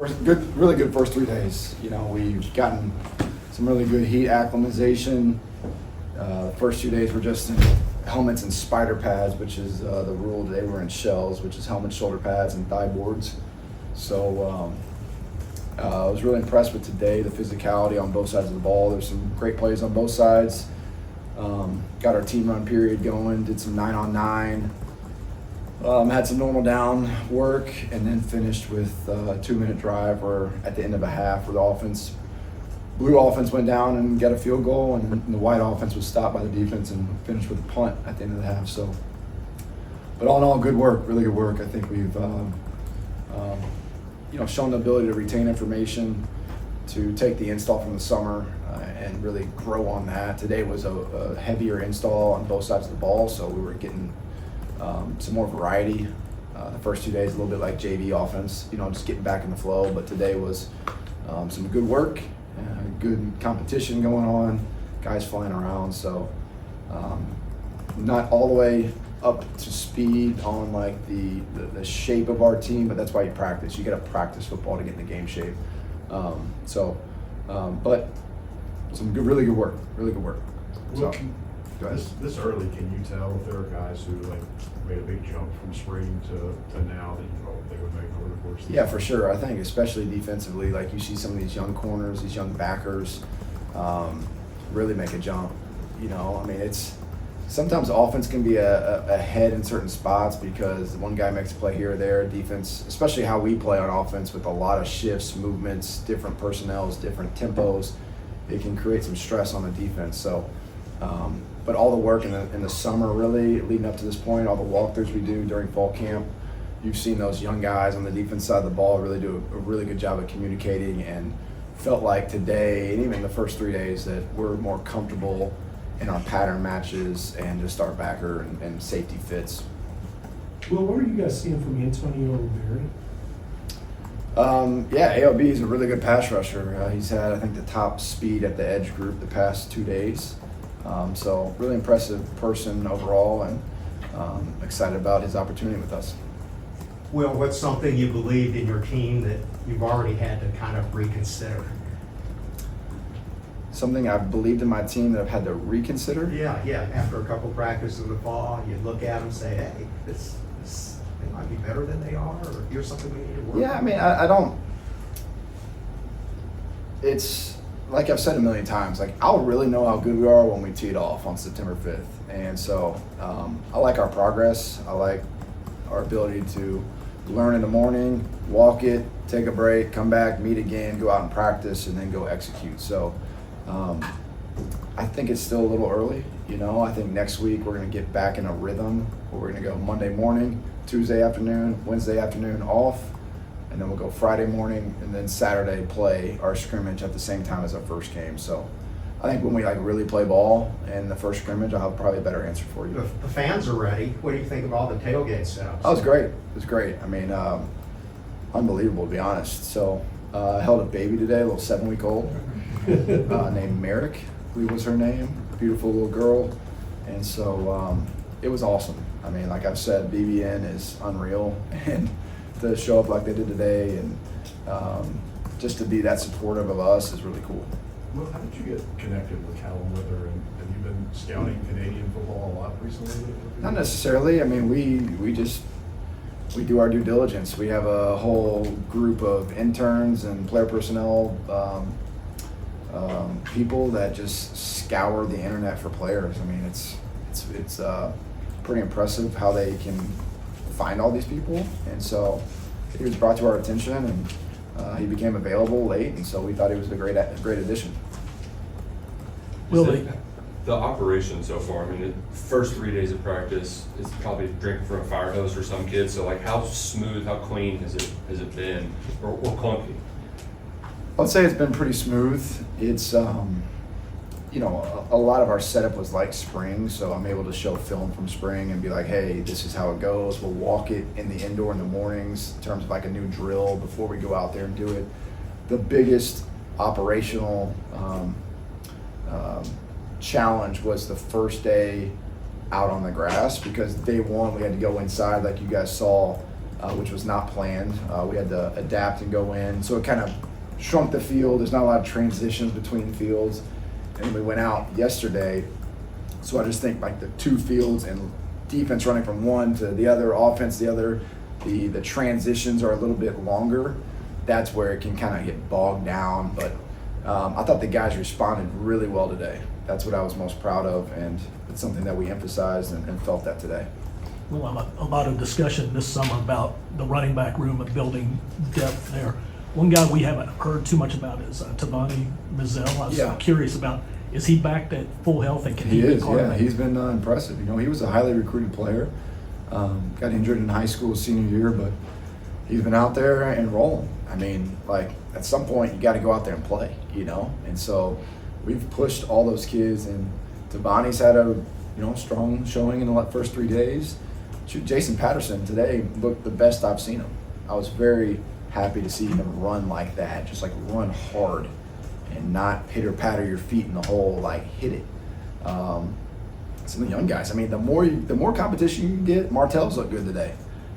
Really good first 3 days. We've gotten some really good heat acclimatization. The first 2 days were just in helmets and spider pads, which is the rule. Today we're in shells, which is helmet, shoulder pads, and thigh boards. So I was really impressed with today, the physicality on both sides of the ball. There's some great plays on both sides. Got our team run period going, did some 9-on-9. Had some normal down work, and then finished with a 2-minute drive where at the end of a half where the blue offense went down and got a field goal, and the white offense was stopped by the defense and finished with a punt at the end of the half. So, but all in all, good work, really good work. I think we've shown the ability to retain information, to take the install from the summer and really grow on that. Today was a heavier install on both sides of the ball, so we were getting some more variety. The first 2 days, a little bit like JV offense, just getting back in the flow. But today was some good work, good competition going on, guys flying around. So not all the way up to speed on like the shape of our team, but that's why you practice. You got to practice football to get in the game shape. But some really good work, really good work. Well, So, go ahead. This early, can you tell if there are guys who made a big jump from spring to now that you hope they would make over the course of the Yeah, season? for sure. I think especially defensively, like you see some of these young corners, these young backers really make a jump. It's sometimes offense can be ahead in certain spots because one guy makes a play here or there. Defense, especially how we play on offense with a lot of shifts, movements, different personnels, different tempos, it can create some stress on the defense. So, but all the work in the summer, really leading up to this point, all the walkthroughs we do during fall camp, you've seen those young guys on the defense side of the ball really do a really good job of communicating, and felt like today and even the first 3 days that we're more comfortable in our pattern matches and just our backer and safety fits. Well, what are you guys seeing from Antonio Berry? AOB is a really good pass rusher. He's had, I think, the top speed at the edge group the past 2 days. So really impressive person overall, and excited about his opportunity with us. Will, what's something you believed in your team that you've already had to kind of reconsider? Something I've believed in my team that I've had to reconsider. Yeah. After a couple practices in the fall, you look at them and say, hey, this they might be better than they are, or here's something we need to work on. I don't. It's like I've said a million times, like I'll really know how good we are when we tee it off on September 5th. And so I like our progress. I like our ability to learn in the morning, walk it, take a break, come back, meet again, go out and practice, and then go execute. So I think it's still a little early. I think next week we're going to get back in a rhythm where we're going to go Monday morning, Tuesday afternoon, Wednesday afternoon off, and then we'll go Friday morning, and then Saturday play our scrimmage at the same time as our first game. So I think when we really play ball in the first scrimmage, I'll have probably a better answer for you. The fans are ready. What do you think of all the tailgate setups? Oh, it was great. It was great. Unbelievable, to be honest. So I held a baby today, a little 7-week-old, named Merrick, I believe was her name. Beautiful little girl. And so it was awesome. Like I've said, BBN is unreal. And to show up like they did today and just to be that supportive of us is really cool. Well, how did you get connected with Callum Wither, and have you been scouting Canadian football a lot recently? Not necessarily. We do our due diligence. We have a whole group of interns and player personnel people that just scour the internet for players. It's pretty impressive how they can find all these people. And so he was brought to our attention, and he became available late, and so we thought he was a great addition. Willie. The operation so far, the first 3 days of practice is probably drinking from a fire hose for some kids. So how smooth, how clean has it been, or clunky? I'd say it's been pretty smooth. It's a lot of our setup was like spring, so I'm able to show film from spring and be like, hey, this is how it goes. We'll walk it in the indoor in the mornings in terms of a new drill before we go out there and do it. The biggest operational challenge was the first day out on the grass, because day one we had to go inside like you guys saw which was not planned. We had to adapt and go in, so it kind of shrunk the field. There's not a lot of transitions between fields. And we went out yesterday, so I just think like the two fields and defense running from one to the other, offense the other, the transitions are a little bit longer. That's where it can kind of get bogged down. But I thought the guys responded really well today. That's what I was most proud of, and it's something that we emphasized and felt that today. Well, a lot of discussion this summer about the running back room and building depth there. One guy we haven't heard too much about is Tabani Mizell. I was Yeah. curious about, is he back at full health and can He be is, part of yeah. that? He's been impressive. You know, he was a highly recruited player. Got injured in high school senior year, but he's been out there and rolling. I mean, like, at some point, you got to go out there and play, you know? And so we've pushed all those kids, and Tabani's had a, strong showing in the first 3 days. Shoot, Jason Patterson today looked the best I've seen him. I was very happy to see him run like that, just like run hard and not pitter patter your feet in the hole, like hit it. Some of the young guys, I mean, the more competition you can get, Martell's looked good today.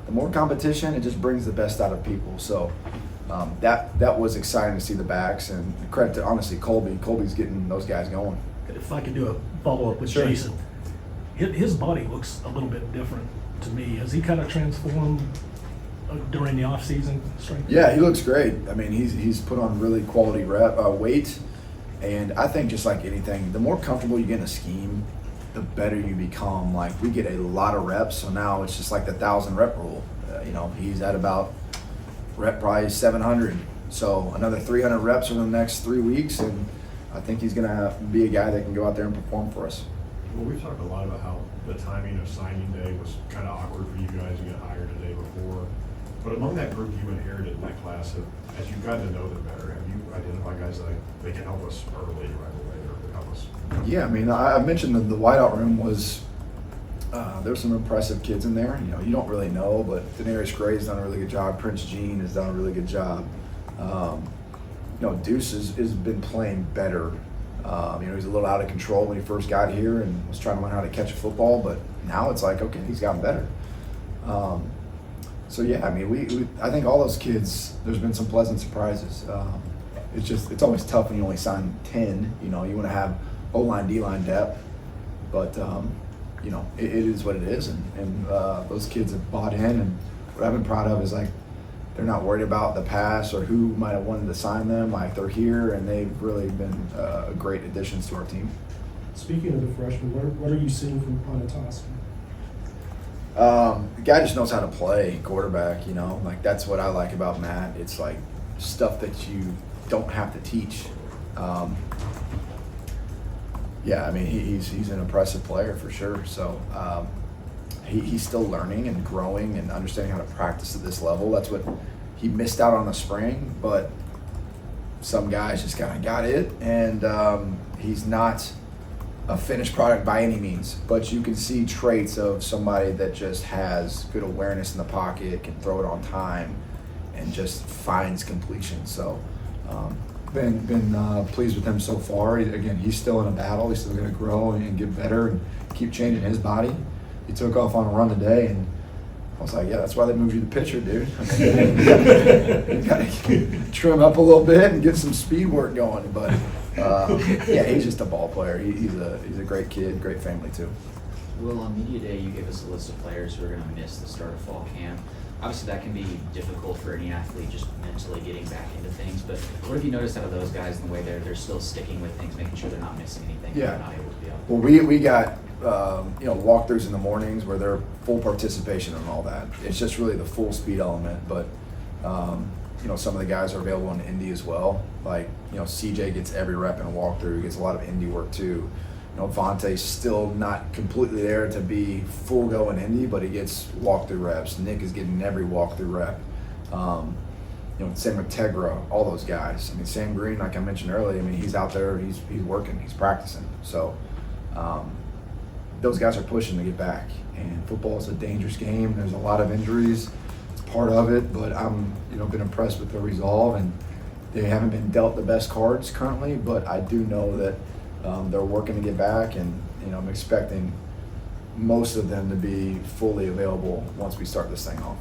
The more competition, it just brings the best out of people. So that was exciting to see the backs, and credit to, honestly, Colby. Colby's getting those guys going. If I could do a follow-up with Sure. Jason. His body looks a little bit different to me. Has he kind of transformed during the off-season strength? Yeah, he looks great. I mean, he's put on really quality weight, and I think just like anything, the more comfortable you get in a scheme, the better you become. Like, we get a lot of reps, so now it's just like the 1,000 rep rule. He's at about rep probably 700, so another 300 reps over the next 3 weeks, and I think he's gonna be a guy that can go out there and perform for us. Well, we've talked a lot about how the timing of signing day was kind of awkward for you guys to get hired the day before. But among that group you inherited in that class, as you've gotten to know them better, have you identified guys like they can help us early right away or can help us? Yeah, I mean, I mentioned the whiteout room was, there's some impressive kids in there. You don't really know, but Daenerys Gray's done a really good job. Prince Gene has done a really good job. Deuce has been playing better. He's a little out of control when he first got here and was trying to learn how to catch a football, but now it's like, okay, he's gotten better. So yeah, I mean, I think all those kids, there's been some pleasant surprises. It's always tough when you only sign 10. You want to have O-line, D-line depth, but it is what it is, and those kids have bought in. And what I've been proud of is, like, they're not worried about the past or who might have wanted to sign them. Like, they're here, and they've really been great additions to our team. Speaking of the freshmen, what are you seeing from Ponatoski? The guy just knows how to play quarterback, like, that's what I like about Matt. It's like stuff that you don't have to teach. Yeah, I mean, he's an impressive player for sure. So he's still learning and growing and understanding how to practice at this level. That's what he missed out on the spring, but some guys just kind of got it, and he's not a finished product by any means, but you can see traits of somebody that just has good awareness in the pocket, can throw it on time, and just finds completion. So been pleased with him so far. Again, he's still in a battle. He's still going to grow and get better and keep changing his body. He took off on a run today, and I was like, yeah, that's why they moved you to pitcher, dude. You got to trim up a little bit and get some speed work going. But yeah, he's just a ball player. He's a great kid, great family too. Will, on media day, you gave us a list of players who are going to miss the start of fall camp. Obviously, that can be difficult for any athlete, just mentally getting back into things. But what have you noticed out of those guys in the way they're still sticking with things, making sure they're not missing anything? Yeah. They're not able to be out. Well, we got walkthroughs in the mornings where they're full participation and all that. It's just really the full speed element. But some of the guys are available in Indy as well. Like CJ gets every rep in a walkthrough. He gets a lot of Indy work too. Vontae's still not completely there to be full go in Indy, but he gets walkthrough reps. Nick is getting every walkthrough rep. Sam Integra, all those guys. I mean, Sam Green, like I mentioned earlier, he's out there, he's working, he's practicing. So those guys are pushing to get back. And football is a dangerous game. There's a lot of injuries. It's part of it, but I'm been impressed with their resolve, and they haven't been dealt the best cards currently, but I do know that they're working to get back, and I'm expecting most of them to be fully available once we start this thing off.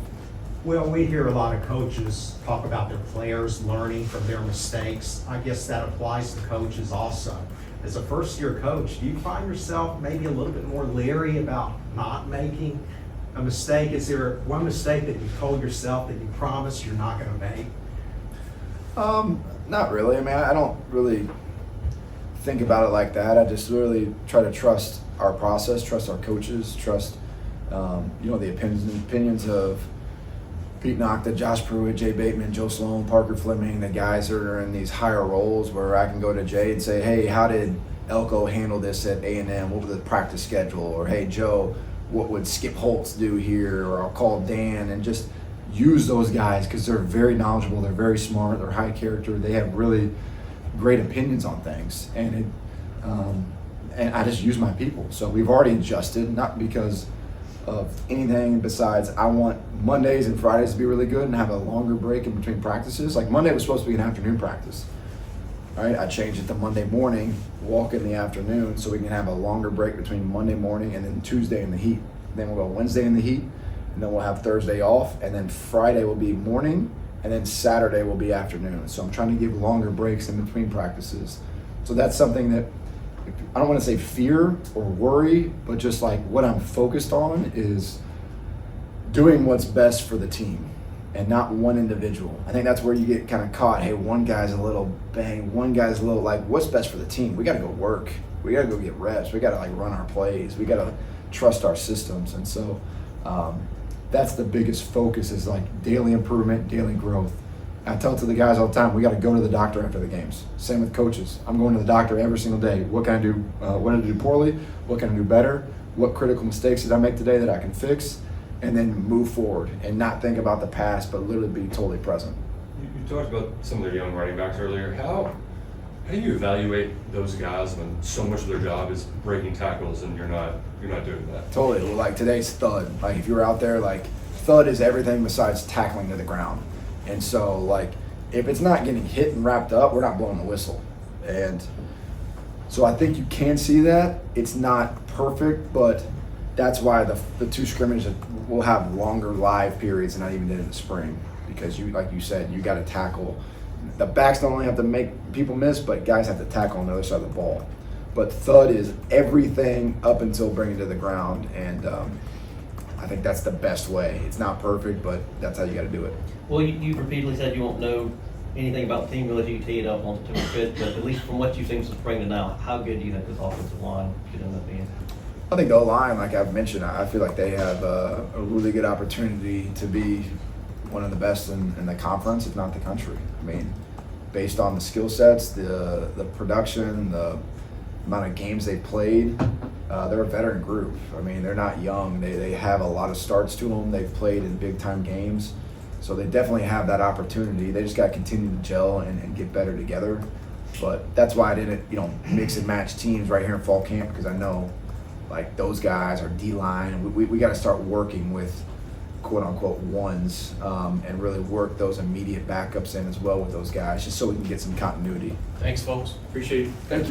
Well, we hear a lot of coaches talk about their players learning from their mistakes. I guess that applies to coaches also. As a first-year coach, do you find yourself maybe a little bit more leery about not making a mistake? Is there one mistake that you told yourself that you promise you're not gonna make? Not really. I mean, I don't really think about it like that. I just really try to trust our process, trust our coaches, trust, the opinions of Pete Nocta, Josh Pruitt, Jay Bateman, Joe Sloan, Parker Fleming, the guys that are in these higher roles where I can go to Jay and say, hey, how did Elko handle this at A&M? What was the practice schedule? Or, hey, Joe, what would Skip Holtz do here? Or I'll call Dan and just use those guys because they're very knowledgeable, they're very smart, they're high character, they have really great opinions on things. And I just use my people. So we've already adjusted, not because of anything besides I want Mondays and Fridays to be really good and have a longer break in between practices. Like Monday was supposed to be an afternoon practice. Right? I changed it to Monday morning, walk in the afternoon, so we can have a longer break between Monday morning and then Tuesday in the heat. Then we'll go Wednesday in the heat, and then we'll have Thursday off, and then Friday will be morning, and then Saturday will be afternoon. So I'm trying to give longer breaks in between practices. So that's something that I don't want to say fear or worry, but just like what I'm focused on is doing what's best for the team and not one individual. I think that's where you get kind of caught. Hey, one guy's a little bang, one guy's a little like, what's best for the team? We got to go work. We got to go get reps. We got to like run our plays. We got to trust our systems. And so that's the biggest focus is like daily improvement, daily growth. I tell to the guys all the time, we got to go to the doctor after the games. Same with coaches. I'm going to the doctor every single day. What can I do? What did I do poorly? What can I do better? What critical mistakes did I make today that I can fix? And then move forward and not think about the past, but literally be totally present. You talked about some of their young running backs earlier. How do you evaluate those guys when so much of their job is breaking tackles and you're not doing that? Totally. Well, like today's thud. Like if you're out there, like thud is everything besides tackling to the ground. And so like if it's not getting hit and wrapped up, we're not blowing the whistle. And so I think you can see that. It's not perfect, but that's why the two scrimmages will have longer live periods than I even did in the spring. Because you, like you said, you got to tackle. The backs don't only have to make people miss, but guys have to tackle on the other side of the ball. But thud is everything up until bringing it to the ground, and I think that's the best way. It's not perfect, but that's how you got to do it. Well, you've repeatedly said you won't know anything about the team unless you tee it up on September 5th, but at least from what you've seen from spring to now, how good do you think this offensive line could end up being? I think the O-line, like I've mentioned, I feel like they have a really good opportunity to be one of the best in the conference, if not the country. I mean, based on the skill sets, the production, the amount of games they played, they're a veteran group. I mean, they're not young. They have a lot of starts to them. They've played in big-time games. So they definitely have that opportunity. They just got to continue to gel and get better together. But that's why I didn't, mix and match teams right here in fall camp, because I know, like, those guys are D-line. And we got to start working with quote-unquote ones and really work those immediate backups in as well with those guys, just so we can get some continuity. Thanks, folks. Appreciate it. Thank you.